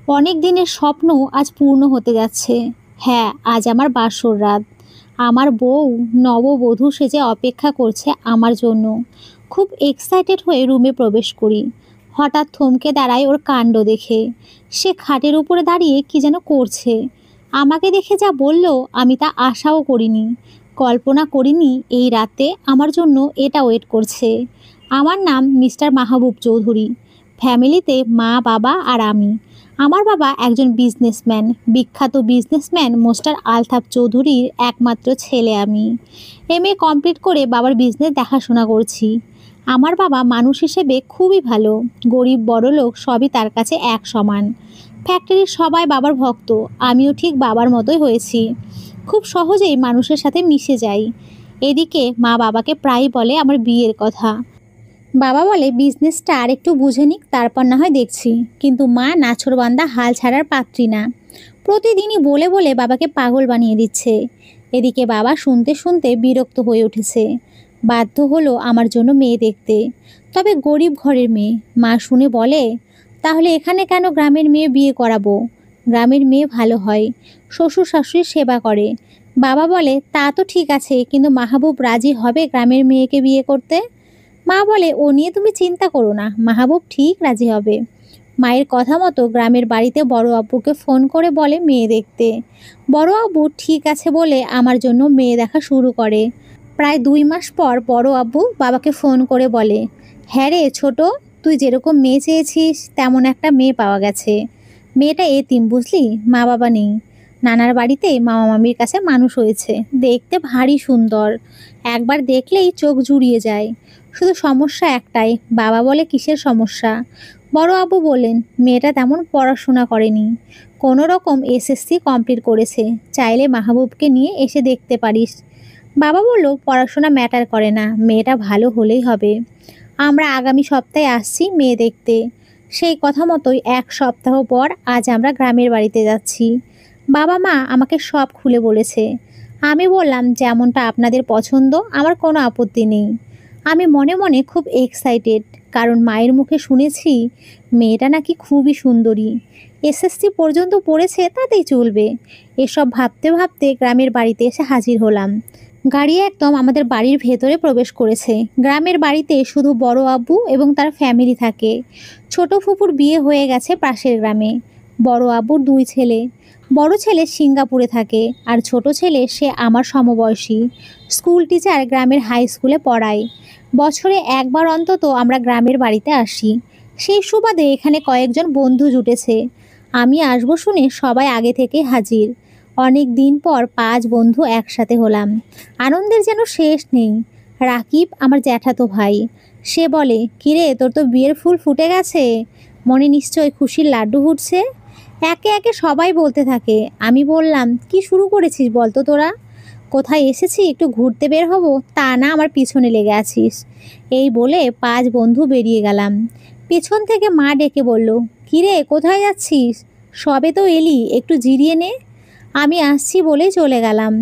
অনেক দিনের স্বপ্ন আজ পূর্ণ হতে যাচ্ছে। হ্যাঁ, আজ আমার বাসর রাত। আমার বউ নববধূ সেজে অপেক্ষা করছে আমার জন্য। খুব এক্সাইটেড হয়ে রুমে প্রবেশ করি। হঠাৎ থমকে দাঁড়ায় ওর কাণ্ড দেখে। সে খাটের উপরে দাঁড়িয়ে কি যেন করছে। আমাকে দেখে যা বলল আমি তা আশাও করিনি। কল্পনা করিনি এই রাতে আমার জন্য এটা ওয়েট করছে। আমার নাম মিস্টার মাহবুব চৌধুরী। ফ্যামিলিতে মা, বাবা আর আমি। আমার বাবা একজন বিজনেসম্যান, বিখ্যাত বিজনেসম্যান মোস্টার আলতাফ চৌধুরীর একমাত্র ছেলে আমি। এমএ কমপ্লিট করে বাবার বিজনেস দেখাশোনা করছি। আমার বাবা মানুষ হিসেবে খুবই ভালো। গরিব বড়লোক সবই তার কাছে এক সমান। ফ্যাক্টরির সবাই বাবার ভক্ত, আমিও ঠিক বাবার মতোই হয়েছি। খুব সহজেই মানুষের সাথে মিশে যাই। এদিকে মা বাবাকে প্রায়ই বলে আমার বিয়ের কথা। বাবা বলে বিজনেসটা আর একটু বুঝে নিক, তারপর না হয় দেখছি। কিন্তু মা নাছোড়বান্দা হাল ছাড়ার পাত্রী না। প্রতিদিনই বলে বলে বাবাকে পাগল বানিয়ে দিচ্ছে। এদিকে বাবা শুনতে শুনতে বিরক্ত হয়ে উঠেছে। বাধ্য হলো আমার জন্য মেয়ে দেখতে। তবে গরিব ঘরের মেয়ে। মা শুনে বলে, তাহলে এখানে কেন গ্রামের মেয়ে বিয়ে করাবো? গ্রামের মেয়ে ভালো হয়, শ্বশুর শাশুড়ির সেবা করে। বাবা বলে তা তো ঠিক আছে, কিন্তু মাহবুব রাজি হবে গ্রামের মেয়েকে বিয়ে করতে? মা বলে ও নিয়ে তুমি চিন্তা করো না, মাহবুব ঠিক রাজি হবে। মায়ের কথা মতো গ্রামের বাড়িতে বড় আব্বুকে ফোন করে বলে মেয়ে দেখতে। বড় আব্বু ঠিক আছে বলে আমার জন্য মেয়ে দেখা শুরু করে। প্রায় 2 মাস পর বড় আব্বু বাবাকে ফোন করে বলে, হ্যাঁ রে ছোট, তুই যেরকম মেয়ে চেয়েছিস তেমন একটা মেয়ে পাওয়া গেছে। মেয়েটা এতিম বুঝলি, মা বাবা নেই। নানার বাড়িতে মামা মামির কাছে মানুষ হয়েছে। দেখতে ভারী সুন্দর, একবার দেখলেই চোখ জুড়িয়ে যায়। শুধু সমস্যা একটাই। বাবা বলে কিসের সমস্যা? বড় আব্বু বলেন মেয়েটা তেমন পড়াশোনা করেনি, কোনো রকম এসএসসি কমপ্লিট করেছে, চাইলে মাহবুবকে নিয়ে এসে দেখতে পারিস। বাবা বলল পড়াশোনা ম্যাটার করে না, মেয়েটা ভালো হলেই হবে। আমরা আগামী সপ্তাহে আসছি মেয়ে দেখতে। সেই কথা মতোই 1 সপ্তাহ পর আজ আমরা গ্রামের বাড়িতে যাচ্ছি। বাবা মা আমাকে সব খুলে বলেছে। আমি বললাম যেমনটা আপনাদের পছন্দ, আমার কোনো আপত্তি নেই। আমি মনে মনে খুব এক্সাইটেড, কারণ মায়ের মুখে শুনেছি মেয়েটা নাকি খুবই সুন্দরী। এসএসসি পর্যন্ত পড়েছে, তাতেই চলবে। এসব ভাবতে ভাবতে গ্রামের বাড়িতে এসে হাজির হলাম। গাড়ি একদম আমাদের বাড়ির ভেতরে প্রবেশ করেছে। গ্রামের বাড়িতে শুধু বড় আব্বু এবং তার ফ্যামিলি থাকে। ছোট ফুপুর বিয়ে হয়ে গেছে পাশের গ্রামে। বড় আব্বুর 2 ছেলে। বড় ছেলে সিঙ্গাপুরে থাকে, আর ছোট ছেলে সে আমার সমবয়সী। স্কুল টিচার, গ্রামের হাই স্কুলে পড়ায়। বছরে একবার অন্তত আমরা গ্রামের বাড়িতে আসি। সেই সুবাদে এখানে কয়েকজন বন্ধু জুটেছে। আমি আসবো শুনে সবাই আগে থেকে হাজির। অনেক দিন পর 5 বন্ধু একসাথে হলাম। আনন্দের যেন শেষ নেই। রাকিব আমার জ্যাঠাতো ভাই। সে বলে, কিরে তোর তো বিয়ের ফুল ফুটে গেছে, মনে নিশ্চয় খুশির লাড্ডু ফুটছে। একে একে সবাই বলতে থাকে। আমি বললাম, কি শুরু করেছিস বলতো তোরা? কোথায় এসেছি একটু ঘুরতে বের হব, তা না আমার পিছনে লেগে আছিস। এই বলে 5 বন্ধু বেরিয়ে গেলাম। পেছন থেকে মা ডেকে বলল, কিরে কোথায় যাচ্ছিস? সবে তো এলি, একটু জিরিয়ে নে। আমি আসছি বলেই চলে গেলাম।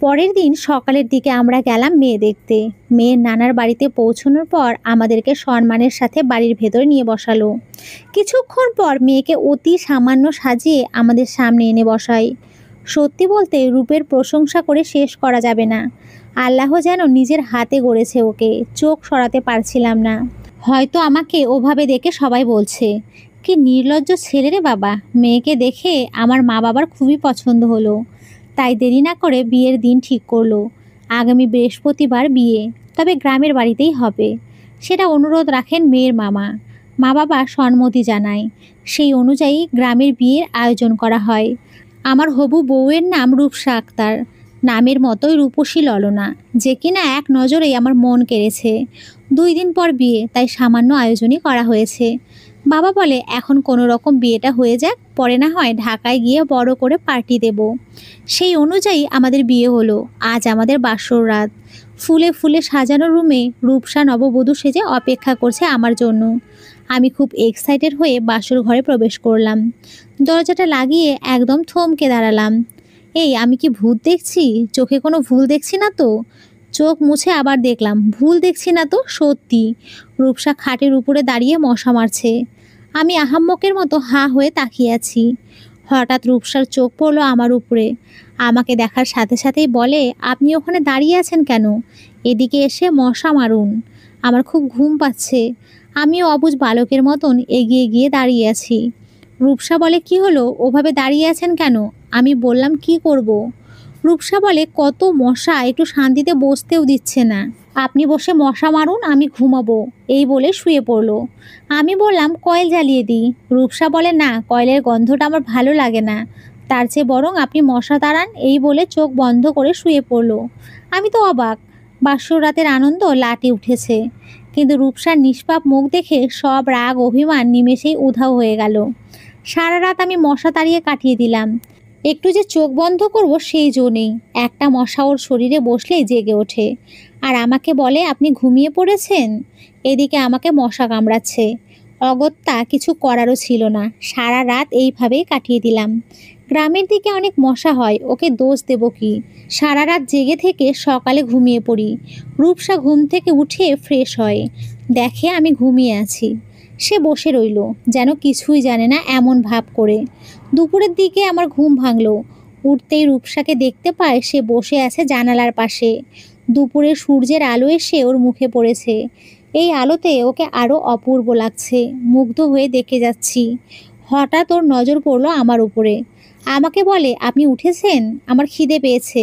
পরের দিন সকালের দিকে আমরা গেলাম মেয়ে দেখতে। মেয়ের নানার বাড়িতে পৌঁছানোর পর আমাদেরকে সম্মানের সাথে বাড়ির ভেতরে নিয়ে বসালো। কিছুক্ষণ পর মেয়েকে অতি সামান্য সাজিয়ে আমাদের সামনে এনে বসায়। সত্যি বলতে রূপের প্রশংসা করে শেষ করা যাবে না। আল্লাহ যেন নিজের হাতে গড়েছে ওকে, চোখ সরাতে পারছিলাম না। হয়তো আমাকে ওভাবে দেখে সবাই বলছে, কি নির্লজ্জ ছেলে রে বাবা। মেয়েকে দেখে আমার মা বাবার খুবই পছন্দ হলো। তাই দেরি না করে বিয়ের দিন ঠিক করলো। আগামী বৃহস্পতিবার বিয়ে, তবে গ্রামের বাড়িতেই হবে। সেটা অনুরোধ রাখেন মেয়ের মামা। মা বাবা সম্মতি জানায়। সেই অনুযায়ী গ্রামের বিয়ের আয়োজন করা হয়। আমার হবু বউয়ের নাম রূপসা আক্তার। নামের মতোই রূপসী ললনা, যে কিনা এক নজরেই আমার মন কেড়েছে। 2 দিন পর বিয়ে, তাই সামান্য আয়োজনই করা হয়েছে। বাবা বলে এখন কোনো রকম বিয়েটা হয়ে যাক, পরে না হয় ঢাকায় গিয়ে বড় করে পার্টি দেব। সেই অনুযায়ী আমাদের বিয়ে হলো। আজ আমাদের বাসর রাত। ফুলে ফুলে সাজানো রুমে রূপসা নববধূ সেজে অপেক্ষা করছে আমার জন্য। আমি খুব এক্সাইটেড হয়ে বাসর ঘরে প্রবেশ করলাম। দরজাটা লাগিয়ে একদম থমকে দাঁড়ালাম। এই আমি কি ভূত দেখছি? চোখে কোনো ভুল দেখছি না তো? চোখ মুছে আবার দেখলাম, ভুল দেখছি না তো, সত্যি। রূপসা খাটের উপরে দাঁড়িয়ে মশা মারছে। আমি আহাম্মকের মতো হাঁ হয়ে তাকিয়ে আছি। হঠাৎ রূপসার চোখ পড়ল আমার উপরে। আমাকে দেখার সাথে সাথেই বলে, আপনি ওখানে দাঁড়িয়ে আছেন কেন? এদিকে এসে মশা মারুন। আমার খুব ঘুম পাচ্ছে। আমিও অবুঝ বালকের মতন এগিয়ে গিয়ে দাঁড়িয়ে আছি। রূপসা বলে, কি হলো, ওভাবে দাঁড়িয়ে আছেন কেন? আমি বললাম, কি করব? রূপসা বলে, কত মশা, একটু শান্তিতে বসতেও দিচ্ছে না। আপনি বসে মশা মারুন, আমি ঘুমাবো। এই বলে শুয়ে পড়লো। আমি বললাম, কয়েল জ্বালিয়ে দিই। রূপসা বলে, না, কয়েলের গন্ধটা আমার ভালো লাগে না, তার চেয়ে বরং আপনি মশা তাড়ান। এই বলে চোখ বন্ধ করে শুয়ে পড়লো। আমি তো অবাক। বাসর রাতের আনন্দ লাটে উঠেছে, কিন্তু রূপসার নিষ্পাপ মুখ দেখে সব রাগ অভিমান নিমেষেই উধাও হয়ে গেল। সারা রাত আমি মশা তাড়িয়ে কাটিয়ে দিলাম। একটু যে চোখ বন্ধ করব সেই জো নেই। একটা মশা ওর শরীরে বসলেই জেগে ওঠে, আর আমাকে বলে, আপনি ঘুমিয়ে পড়েছেন। এদিকে আমাকে মশা কামড়াচ্ছে। অগত্যা কিছু করারও ছিল না। সারা রাত এইভাবেই কাটিয়ে দিলাম। গ্রামের দিকে অনেক মশা হয়, ওকে দোষ দেব কি? সারা রাত জেগে থেকে সকালে ঘুমিয়ে পড়ি। রূপসা ঘুম থেকে উঠে ফ্রেশ হয়, দেখে আমি ঘুমিয়ে আছি। সে বসে রইল, যেন কিছুই জানে না এমন ভাব করে। দুপুরের দিকে আমার ঘুম ভাঙলো। উঠতেই রূপসাকে দেখতে পায়, সে বসে আছে জানালার পাশে। দুপুরে সূর্যের আলো এসে ওর মুখে পড়েছে। এই আলোতে ওকে আরও অপূর্ব লাগছে। মুগ্ধ হয়ে দেখে যাচ্ছি। হঠাৎ ওর নজর পড়লো আমার উপরে। আমাকে বলে, আপনি উঠেছেন? আমার খিদে পেয়েছে।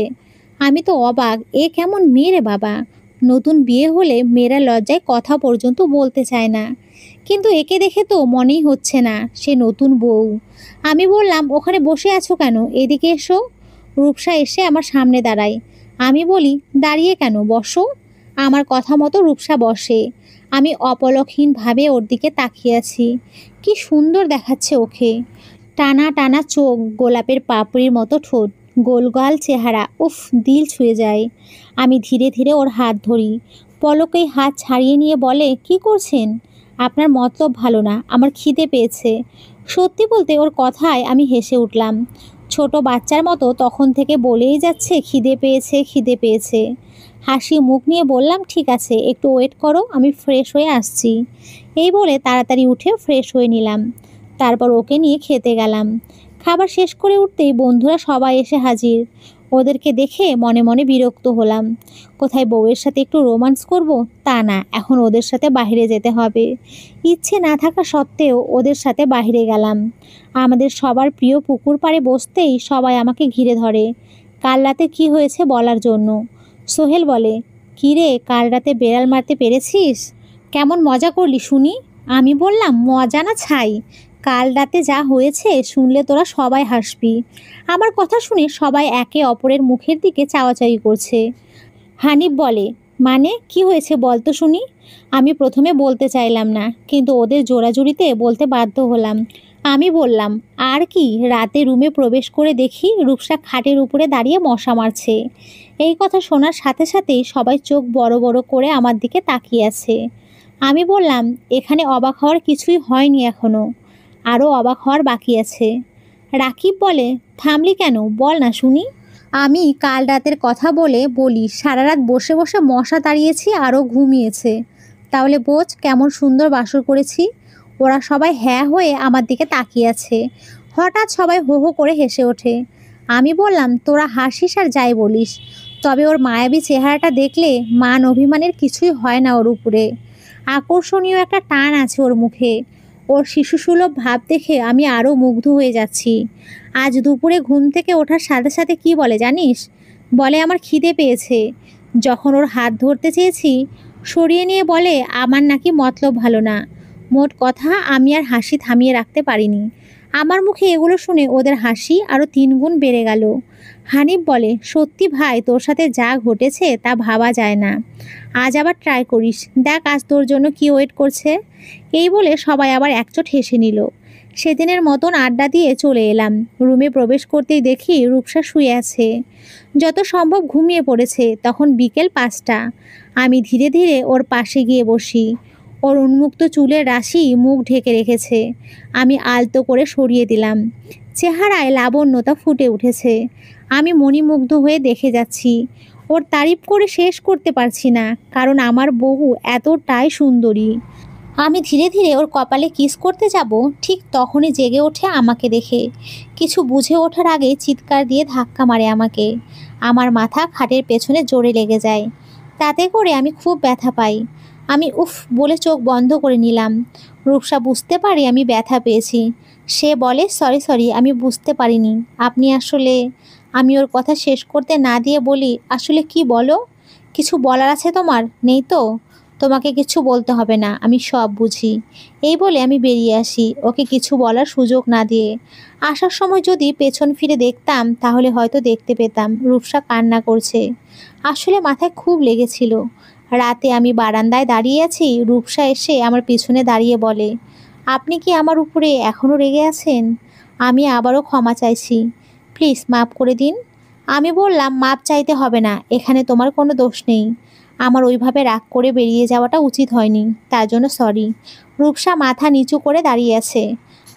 আমি তো অবাক, এ কেমন মেয়ে রে বাবা! নতুন বিয়ে হলে মেয়েরা লজ্জায় কথা পর্যন্ত বলতে চায় না, কিন্তু একে দেখে তো মনেই হচ্ছে না সে নতুন বউ। আমি বললাম, ওখানে বসে আছো কেন? এদিকে এসো। রূপসা এসে আমার সামনে দাঁড়ায়। আমি বলি, দাঁড়িয়ে কেন, বসো। আমার কথা মতো রূপসা বসে। আমি অপলকহীনভাবে ওর দিকে তাকিয়ে আছি। কি সুন্দর দেখাচ্ছে ওকে! টানা টানা চোখ, গোলাপের পাপড়ির মতো ঠোঁট, গোলগাল চেহারা, উফ, দিল ছুঁয়ে যায়। আমি ধীরে ধীরে ওর হাত ধরি। পলকেই হাত ছাড়িয়ে নিয়ে বলে, কি করছেন? আপনার মতলব ভালো না, আমার খিদে পেয়েছে। সত্যি বলতে ওর কথায় আমি হেসে উঠলাম। ছোট বাচ্চার মতো তখন থেকে বলেই যাচ্ছে, খিদে পেয়েছে, খিদে পেয়েছে। হাসি মুখ নিয়ে বললাম, ঠিক আছে, একটু ওয়েট করো, আমি ফ্রেশ হয়ে আসছি। এই বলে তাড়াতাড়ি উঠে ফ্রেশ হয়ে নিলাম। তারপর ওকে নিয়ে খেতে গেলাম। খাবার শেষ করে উঠতেই বন্ধুরা সবাই এসে হাজির। ওদেরকে দেখে মনে মনে বিরক্ত হলাম। কোথায় বউয়ের সাথে একটু রোমান্স করব? তা না, এখন ওদের সাথে বাইরে যেতে হবে। ইচ্ছে না থাকা সত্ত্বেও ওদের সাথে বাইরে গেলাম। আমাদের সবার প্রিয় পুকুর পাড়ে বসতেই সবাই আমাকে ঘিরে ধরে, কাল রাতে কি হয়েছে বলার জন্য। সোহেল বলে, কী রে, কাল রাতে বেড়াল মারতে পেরেছিস? কেমন মজা করলি শুনি। আমি বললাম, মজা না ছাই, কাল রাতে যা হয়েছে শুনলে তোরা সবাই হাসবি। আমার কথা শুনে সবাই একে অপরের মুখের দিকে চাওয়াচাওয়ি করছে। হানিফ বলে, মানে কি হয়েছে বল তো শুনি। আমি প্রথমে বলতে চাইলাম না, কিন্তু ওদের জোড়াজুড়িতে বলতে বাধ্য হলাম। আমি বললাম, আর কি, রাতে রুমে প্রবেশ করে দেখি রূপসা খাটের উপরে দাঁড়িয়ে মশা মারছে। এই কথা শোনার সাথে সাথেই সবাই চোখ বড় বড় করে আমার দিকে তাকিয়ে আছে। আমি বললাম, এখানে অবাক হওয়ার কিছুই হয়নি এখনো, আরও অবাক হওয়ার বাকি আছে। রাকিব বলে, থামলি কেন, বল না শুনি। আমি কাল রাতের কথা বলি সারা রাত বসে বসে মশা তাড়িয়েছি, আরও ঘুমিয়েছে। তাহলে বোঝ কেমন সুন্দর বাসর করেছি। ওরা সবাই হ্যাঁ হয়ে আমার দিকে তাকিয়ে আছে। হঠাৎ সবাই হো হো করে হেসে ওঠে। আমি বললাম, তোরা হাসিস আর যাই বলিস, তবে ওর মায়াবী চেহারাটা দেখলে মান অভিমানের কিছুই হয় না ওর উপরে। আকর্ষণীয় একটা টান আছে ওর মুখে। ওর শিশুসুলভ ভাব দেখে আমি আরও মুগ্ধ হয়ে যাচ্ছি। আজ দুপুরে ঘুম থেকে ওঠার সাথে সাথে কি বলে জানিস? বলে, আমার খিদে পেয়েছে। যখন ওর হাত ধরতে চেয়েছি, সরিয়ে নিয়ে বলে, আমার নাকি মতলব ভালো না। মোট কথা, আমি আর হাসি থামিয়ে রাখতে পারিনি। আমার মুখে এগুলো শুনে ওদের হাসি আরও 3 গুণ বেড়ে গেল। হানিফ বলে, সত্যি ভাই, তোর সাথে যা ঘটেছে তা ভাবা যায় না। আজ আবার ট্রাই করিস, দেখ আজ তোর জন্য কি ওয়েট করছে। এই বলে সবাই আবার একচোট হেসে নিল। সেদিনের মতন আড্ডা দিয়ে চলে এলাম। রুমে প্রবেশ করতেই দেখি রূপসা শুয়ে আছে, যত সম্ভব ঘুমিয়ে পড়েছে। তখন বিকেল 5টা। আমি ধীরে ধীরে ওর পাশে গিয়ে বসি। ওর উন্মুক্ত চুলের রাশি মুখ ঢেকে রেখেছে। আমি আলতো করে সরিয়ে দিলাম। চেহারায় লাবণ্যতা ফুটে উঠেছে। আমি মণিমুগ্ধ হয়ে দেখে যাচ্ছি। ওর তারিফ করে শেষ করতে পারছি না, কারণ আমার বউ এতটাই সুন্দরী। আমি ধীরে ধীরে ওর কপালে কিস করতে যাব, ঠিক তখনই জেগে ওঠে আমাকে দেখে। কিছু বুঝে ওঠার আগে চিৎকার দিয়ে ধাক্কা মারে আমাকে। আমার মাথা খাটের পেছনে জোরে লেগে যায়। তাতে করে আমি খুব ব্যথা পাই। আমি উফ বলে চোখ বন্ধ করে নিলাম। রূপসা বুঝতে পারে আমি ব্যথা পেয়েছি। সে বলে, সরি সরি, আমি বুঝতে পারিনি। আপনি আসলে... আমি ওর কথা শেষ করতে না দিয়ে বলি, আসলে কি বলো? কিছু বলার আছে তোমার? নেই তো? তোমাকে কিছু বলতে হবে না, আমি সব বুঝি। এই বলে আমি বেরিয়ে আসি, ওকে কিছু বলার সুযোগ না দিয়ে। আসার সময় যদি পেছন ফিরে দেখতাম তাহলে হয়তো দেখতে পেতাম রূপসা কান্না করছে। আসলে মাথায় খুব লেগেছিল। রাতে আমি বারান্দায় দাঁড়িয়ে আছি, রূপসা এসে আমার পিছনে দাঁড়িয়ে বলে, আপনি কি আমার উপরে এখনও রেগে আছেন? আমি আবারও ক্ষমা চাইছি, প্লিজ মাফ করে দিন। আমি বললাম, মাপ চাইতে হবে না, এখানে তোমার কোনো দোষ নেই। আমার ওইভাবে রাগ করে বেরিয়ে যাওয়াটা উচিত হয়নি, তার জন্য সরি। রূপসা মাথা নিচু করে দাঁড়িয়ে আছে।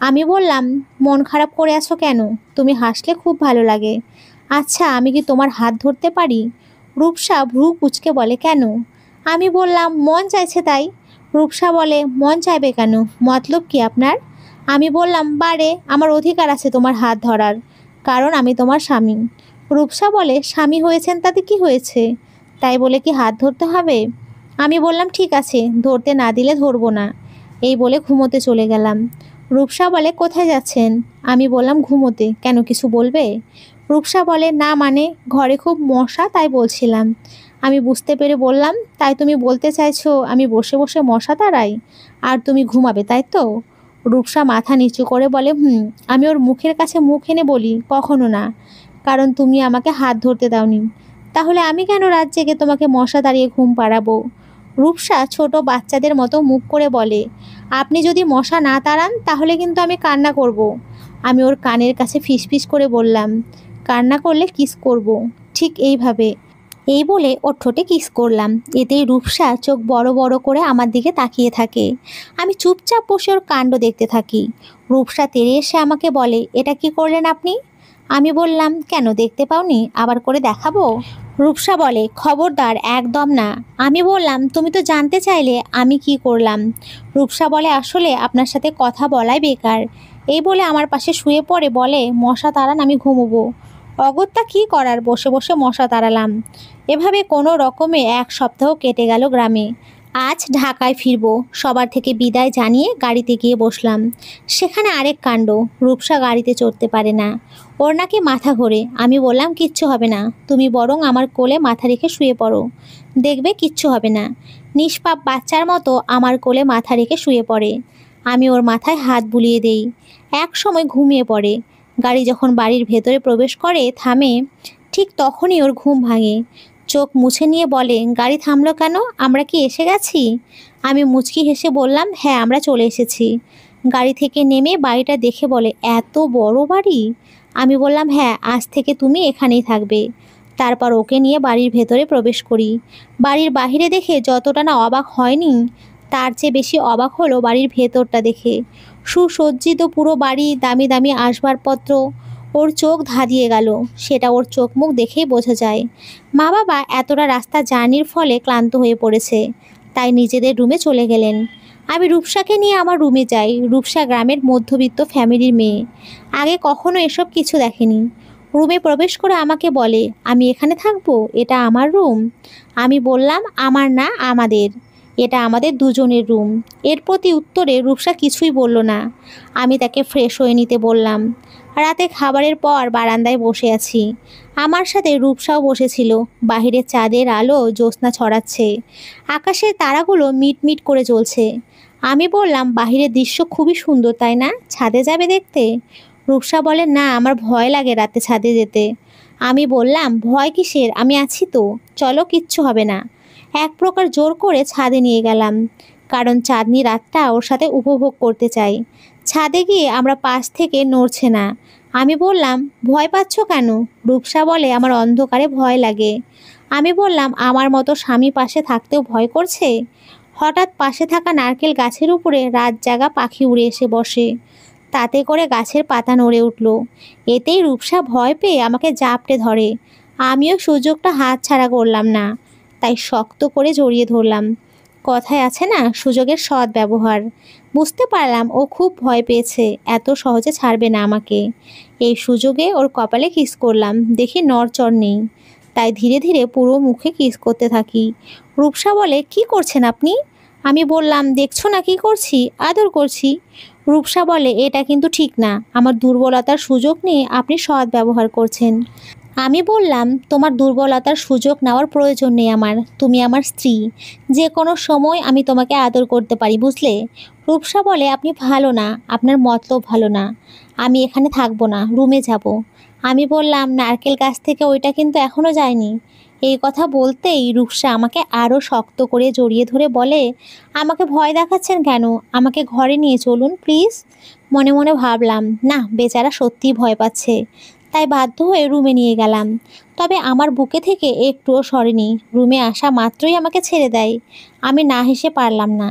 আমি বললাম, মন খারাপ করে আছো কেন? তুমি হাসলে খুব ভালো লাগে। আচ্ছা, আমি কি তোমার হাত ধরতে পারি? রূপসা ভ্রু কুঁচকে বলে, কেন? আমি বললাম, মন চাইছে তাই। রূপসা বলে, মন চাইবে কেন? মতলব কি আপনার? আমি বললাম, বারে, আমার অধিকার আছে তোমার হাত ধরার, কারণ আমি তোমার স্বামী। রূপসা বলে, স্বামী হয়েছেন তাতে কি হয়েছে? তাই বলে কি হাত ধরতে হবে? আমি বললাম, ঠিক আছে, ধরতে না দিলে ধরবো না। এই বলে ঘুমোতে চলে গেলাম। রূপসা বলে, কোথায় যাচ্ছেন? আমি বললাম, ঘুমোতে। কেন, কিছু বলবে? রূপসা বলে, না মানে, ঘরে খুব মশা তাই বলছিলাম। আমি বুঝতে পেরে বললাম, তাই তুমি বলতে চাইছো আমি বসে বসে মশা তাড়াই আর তুমি ঘুমাবে, তাই তো? রূপসা মাথা নিচু করে বলে, আমি ওর মুখের কাছে মুখ এনে বলি, কখনো না, কারণ তুমি আমাকে হাত ধরতে দাওনি। তাহলে আমি কেন রাত জেগে তোমাকে মশা তাড়িয়ে ঘুম পাড়াবো? রূপসা ছোট বাচ্চাদের মতো মুখ করে বলে, আপনি যদি মশা না তাড়ান তাহলে কিন্তু আমি কান্না করব। আমি ওর কানের কাছে ফিসফিস করে বললাম, কান্না করলে কিস করব, ঠিক এইভাবে। এই বলে ওর ঠোঁটে কিস করলাম। এতেই রূপসা চোখ বড় বড় করে আমার দিকে তাকিয়ে থাকে। আমি চুপচাপ বসে ওর কাণ্ড দেখতে থাকি। রূপসা তেড়ে এসে আমাকে বলে, এটা কি করলেন আপনি? আমি বললাম, কেন, দেখতে পাওনি? আবার করে দেখাবো? রূপসা বলে, খবরদার, একদম না। আমি বললাম, তুমি তো জানতে চাইলে আমি কি করলাম। রূপসা বলে, আসলে আপনার সাথে কথা বলাই বেকার। এই বলে আমার পাশে শুয়ে পড়ে বলে, মশা তাড়ান, আমি ঘুমোবো। অগত্যা কি করার, বসে বসে মশা তাড়ালাম। এভাবে কোনো রকমে 1 সপ্তাহ কেটে গেল গ্রামে। আজ ঢাকায় ফিরবো, সবার থেকে বিদায় জানিয়ে গাড়িতে গিয়ে বসলাম। সেখানে আরেক কাণ্ড, রূপসা গাড়িতে চড়তে পারে না, ওর নাকি মাথা ঘোরে। আমি বললাম, কিচ্ছু হবে না, তুমি বরং আমার কোলে মাথা রেখে শুয়ে পড়ো, দেখবে কিচ্ছু হবে না। নিষ্পাপ বাচ্চার মতো আমার কোলে মাথা রেখে শুয়ে পড়ে। আমি ওর মাথায় হাত বুলিয়ে দেই। এক সময় ঘুমিয়ে পড়ে। গাড়ি যখন বাড়ির ভেতরে প্রবেশ করে থামে, ঠিক তখনই ওর ঘুম ভাঙে। চোখ মুছে নিয়ে বলে, গাড়ি থামলো কেন, আমরা কি এসে গেছি? আমি মুচকি হেসে বললাম, হ্যাঁ, আমরা চলে এসেছি। গাড়ি থেকে নেমে বাড়িটা দেখে বলে, এত বড় বাড়ি? আমি বললাম, হ্যাঁ, আজ থেকে তুমি এখানেই থাকবে। তারপর ওকে নিয়ে বাড়ির ভেতরে প্রবেশ করি। বাড়ির বাহিরে দেখে যতটা না অবাক হয়নি, তার চেয়ে বেশি অবাক হলো বাড়ির ভেতরটা দেখে। সুসজ্জিত পুরো বাড়ি, দামি দামি আসবাবপত্র। ওর চোখ ধাঁধিয়ে গেল, সেটা ওর চোখ মুখ দেখেই বোঝা যায়। মা বাবা এতটা রাস্তা জার্নির ফলে ক্লান্ত হয়ে পড়েছে, তাই নিজেদের রুমে চলে গেলেন। আমি রূপসাকে নিয়ে আমার রুমে যাই। রূপসা গ্রামের মধ্যবিত্ত ফ্যামিলির মেয়ে, আগে কখনো এসব কিছু দেখেনি। রুমে প্রবেশ করে আমাকে বলে, আমি এখানে থাকবো, এটা আমার রুম? আমি বললাম, আমার না, আমাদের, এটা আমাদের দুজনের রুম। এর প্রতি উত্তরে রূপসা কিছুই বলল না। আমি তাকে ফ্রেশ হয়ে নিতে বললাম। রাতে খাবারের পর বারান্দায় বসে আছি। আমার সাথে রূপসাও বসেছিল। বাহিরে চাঁদের আলো জ্যোৎস্না ছড়াচ্ছে, আকাশের তারাগুলো মিটমিট করে জ্বলছে। আমি বললাম, বাহিরের দৃশ্য খুবই সুন্দর, তাই না? ছাদে যাবে দেখতে? রূপসা বলে, না, আমার ভয় লাগে রাতে ছাদে যেতে। আমি বললাম, ভয় কিসের, আমি আছি তো, চলো, কিচ্ছু হবে না। এক প্রকার জোর করে ছাদে নিয়ে গেলাম, কারণ চাঁদনি রাতটা ওর সাথে উপভোগ করতে চাই। ছাদে গিয়ে আমরা পাশ থেকে নড়ছে না। আমি বললাম, ভয় পাচ্ছ কেন? রূপসা বলে, আমার অন্ধকারে ভয় লাগে। আমি বললাম, আমার মতো স্বামী পাশে থাকতেও ভয় করছে? হঠাৎ পাশে থাকা নারকেল গাছের উপরে রাত জাগা পাখি উড়ে এসে বসে, তাতে করে গাছের পাতা নড়ে উঠল। এতেই রূপসা ভয় পেয়ে আমাকে জাপটে ধরে। আমিও সুযোগটা হাতছাড়া করলাম না, তাই শক্ত করে জড়িয়ে ধরলাম। কথায় আছে না, সুযোগের সৎ ব্যবহার। বুঝতে পারলাম ও খুব ভয় পেয়েছে, এত সহজে ছাড়বে না আমাকে। এই সুযোগে ওর কপালে কিস করলাম, দেখি নড়চড় নেই, তাই ধীরে ধীরে পুরো মুখে কিস করতে থাকি। রূপসা বলে, কি করছেন আপনি? আমি বললাম, দেখছো না কি করছি, আদর করছি। রূপসা বলে, এটা কিন্তু ঠিক না, আমার দুর্বলতার সুযোগ নিয়ে আপনি সৎ ব্যবহার করছেন। আমি বললাম, তোমার দুর্বলতার সুযোগ নেওয়ার প্রয়োজন নেই আমার, তুমি আমার স্ত্রী, যে কোনো সময় আমি তোমাকে আদর করতে পারি, বুঝলে? রূপসা বলে, আপনি ভালো না, আপনার মতলব ভালো না, আমি এখানে থাকবো না, রুমে যাব। আমি বললাম, নারকেল গাছ থেকে ওইটা কিন্তু এখনও যায়নি। এই কথা বলতেই রূপসা আমাকে আরও শক্ত করে জড়িয়ে ধরে বলে, আমাকে ভয় দেখাচ্ছেন কেন? আমাকে ঘরে নিয়ে চলুন প্লিজ। মনে মনে ভাবলাম, না, বেচারা সত্যিই ভয় পাচ্ছে, তাই বাধ্য হয়ে রুমে নিয়ে গেলাম। তবে আমার বুকে থেকে একটুও সরেনি, রুমে আসা মাত্রই আমাকে ছেড়ে দেয়। আমি না হেসে পারলাম না।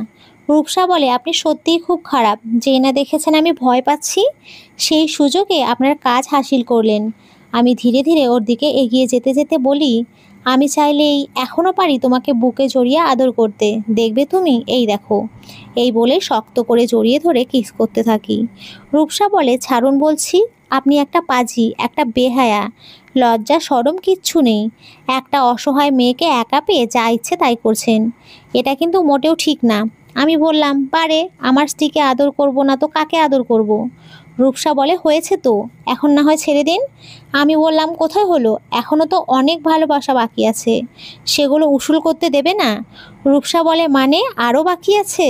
রূপসা বলে, আপনি সত্যিই খুব খারাপ, যেই না দেখেছেন আমি ভয় পাচ্ছি, সেই সুযোগে আপনার কাজ হাসিল করলেন। আমি ধীরে ধীরে ওর দিকে এগিয়ে যেতে যেতে বলি, আমি চাইলেই এখনও পারি তোমাকে বুকে জড়িয়ে আদর করতে, দেখবে তুমি, এই দেখো। এই বলে শক্ত করে জড়িয়ে ধরে কিস করতে থাকি। রূপসা বলে, ছাড়ুন বলছি, আপনি একটা পাজি, একটা বেহায়া, লজ্জা শরম কিচ্ছু নেই। একটা অসহায় মেয়েকে একা পেয়ে যা ইচ্ছে তাই করছেন, এটা কিন্তু মোটেও ঠিক না। আমি বললাম, পারে, আমার স্ত্রীকে আদর করব না তো কাকে আদর করব? রূপসা বলে, হয়েছে তো, এখন না হয় ছেড়ে দিন। আমি বললাম, কোথায় হলো, এখনও তো অনেক ভালোবাসা বাকি আছে, সেগুলো উসুল করতে দেবে না? রূপসা বলে, মানে আরও বাকি আছে?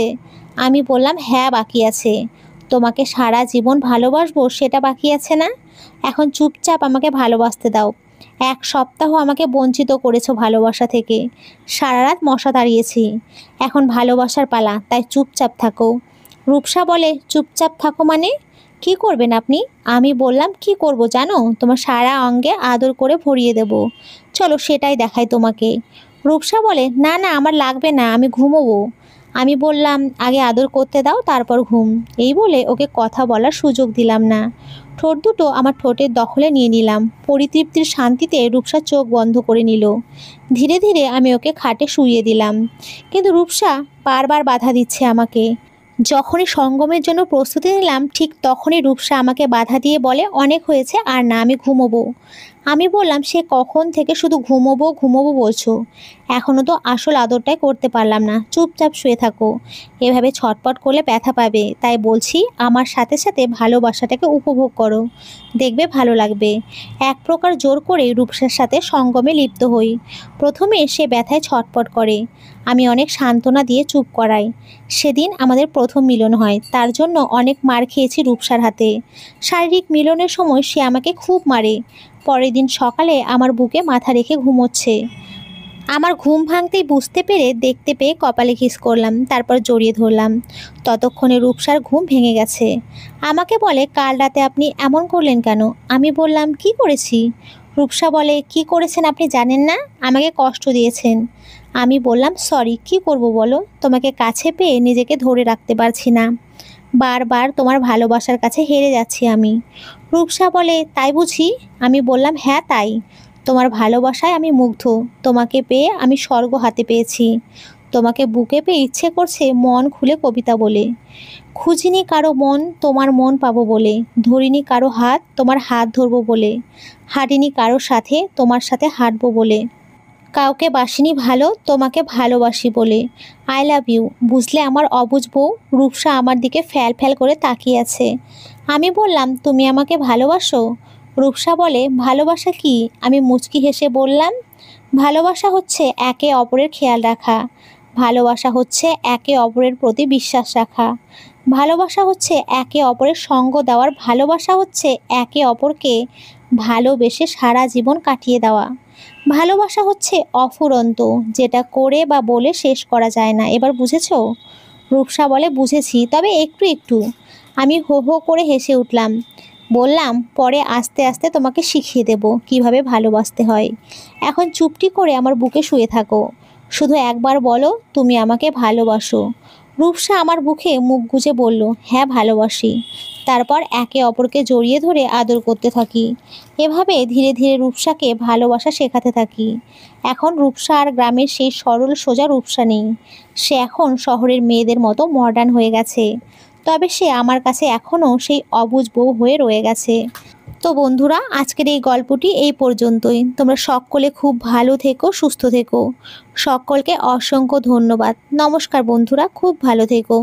আমি বললাম, হ্যাঁ বাকি আছে, তোমাকে সারা জীবন ভালোবাসবো সেটা বাকি আছে না? এখন চুপচাপ আমাকে ভালোবাসতে দাও। 1 সপ্তাহ আমাকে বঞ্চিত করেছো ভালোবাসা থেকে, সারা রাত মশা তাড়িয়েছি, এখন ভালোবাসার পালা, তাই চুপচাপ থাকো। রূপসা বলে, চুপচাপ থাকো মানে? কি করবেন আপনি? আমি বললাম, কি করব জানো, তোমার সারা অঙ্গে আদর করে ভরিয়ে দেব, চলো সেটাই দেখাই তোমাকে। রূপসা বলে, না না, আমার লাগবে না, আমি ঘুমোবো। আমি বললাম, আগে আদর করতে দাও, তারপর ঘুম। এই বলে ওকে কথা বলার সুযোগ দিলাম না। ঠোঁট দুটো আমার ঠোঁটের দখলে নিয়ে নিলাম। পরিতৃপ্তির শান্তিতে রূপসা চোখ বন্ধ করে নিল। ধীরে ধীরে আমি ওকে খাটে শুইয়ে দিলাম, কিন্তু রূপসা বারবার বাধা দিচ্ছে আমাকে। যখনই সঙ্গমের জন্য প্রস্তুতি নিলাম, ঠিক তখনই রূপসা আমাকে বাধা দিয়ে বলে, অনেক হয়েছে, আর না, আমি ঘুমোবো। আমি বললাম, সে কখন থেকে শুধু ঘুমোবো ঘুমোবো বলছো, এখনও তো আসল আদরটাই করতে পারলাম না, চুপচাপ শুয়ে থাকো, এভাবে ছটপট করলে ব্যথা পাবে, তাই বলছি আমার সাথে সাথে ভালোবাসাটাকে উপভোগ করো, দেখবে ভালো লাগবে। এক প্রকার জোর করে রূপসার সাথে সঙ্গমে লিপ্ত হই। প্রথমে সে ব্যথায় ছটপট করে, আমি অনেক সান্ত্বনা দিয়ে চুপ করাই। সেদিন আমাদের প্রথম মিলন হয়, তার জন্য অনেক মার খেয়েছি রূপসার হাতে। শারীরিক মিলনের সময় সে আমাকে খুব মারে। পরের দিন সকালে আমার বুকে মাথা রেখে ঘুমোচ্ছে। আমার ঘুম ভাঙতেই বুঝতে পেরে দেখতে পেয়ে কপালে কিস করলাম, তারপর জড়িয়ে ধরলাম। ততক্ষণে রূপসার ঘুম ভেঙে গেছে। আমাকে বলে, কাল রাতে আপনি এমন করলেন কেন? আমি বললাম, কি করেছি? রূপসা বলে, কি করেছেন আপনি জানেন না, আমাকে কষ্ট দিয়েছেন। আমি বললাম, সরি, কি করব বলো, তোমাকে কাছে পেয়ে নিজেকে ধরে রাখতে পারছি না, বারবার তোমার ভালোবাসার কাছে হেরে যাচ্ছি আমি। রূপসা বলে, তাই বুঝি? আমি বললাম, হ্যাঁ তাই, তোমার ভালোবাসায় আমি মুগ্ধ, তোমাকে পেয়ে আমি স্বর্গ হাতে পেয়েছি, তোমাকে বুকে পেয়ে ইচ্ছে করছে মন খুলে কবিতা বলে। খুঁজিনি কারো মন, তোমার মন পাবো বলে, ধরিনি কারো হাত, তোমার হাত ধরবো বলে, হাঁটিনি কারো সাথে, তোমার সাথে হাঁটবো বলে, কাউকে বাসিনি ভালো, তোমাকে ভালোবাসি বলে। আই লাভ ইউ, বুঝলে আমার অবুঝ বউ? রূপসা আমার দিকে ফ্যাল ফ্যাল করে তাকিয়ে আছে। আমি বললাম, তুমি আমাকে ভালোবাসো? রূপসা বলে, ভালোবাসা কি? আমি মুচকি হেসে বললাম, ভালোবাসা হচ্ছে একে অপরের খেয়াল রাখা, ভালোবাসা হচ্ছে একে অপরের প্রতি বিশ্বাস রাখা, ভালোবাসা হচ্ছে একে অপরের সঙ্গ দেওয়ার, ভালোবাসা হচ্ছে একে অপরকে ভালোবেসে সারা জীবন কাটিয়ে দেওয়া, ভালোবাসা হচ্ছে অফুরন্ত, যেটা করে বা বলে শেষ করা যায় না। এবার বুঝেছো? রূপসা বলে, বুঝেছি, তবে একটু একটু। আমি হো হো করে হেসে উঠলাম। বললাম, পরে আস্তে আস্তে তোমাকে শিখিয়ে দেব কিভাবে ভালোবাসতে হয়। এখন চুপটি করে আমার বুকে শুয়ে থাকো, শুধু একবার বলো তুমি আমাকে ভালোবাসো। রূপসা আমার বুকে মুখ গুজে বলল, হ্যাঁ ভালোবাসি। তারপর একে অপরকে জড়িয়ে ধরে আদর করতে থাকি। এভাবে ধীরে ধীরে রূপসাকে ভালোবাসা শেখাতে থাকি। এখন রূপসা আর গ্রামের সেই সরল সোজা রূপসা নেই। সে এখন শহরের মেয়েদের মতো মডার্ন হয়ে গেছে। তবে সে আমার কাছে এখনও সেই অবুঝ বউ হয়ে রয়ে গেছে। তো বন্ধুরা, আজকের এই গল্পটি এই পর্যন্তই। তোমরা সকলে খুব ভালো থেকো, সুস্থ থেকো। সকলকে অসংখ্য ধন্যবাদ। নমস্কার বন্ধুরা, খুব ভালো থেকো।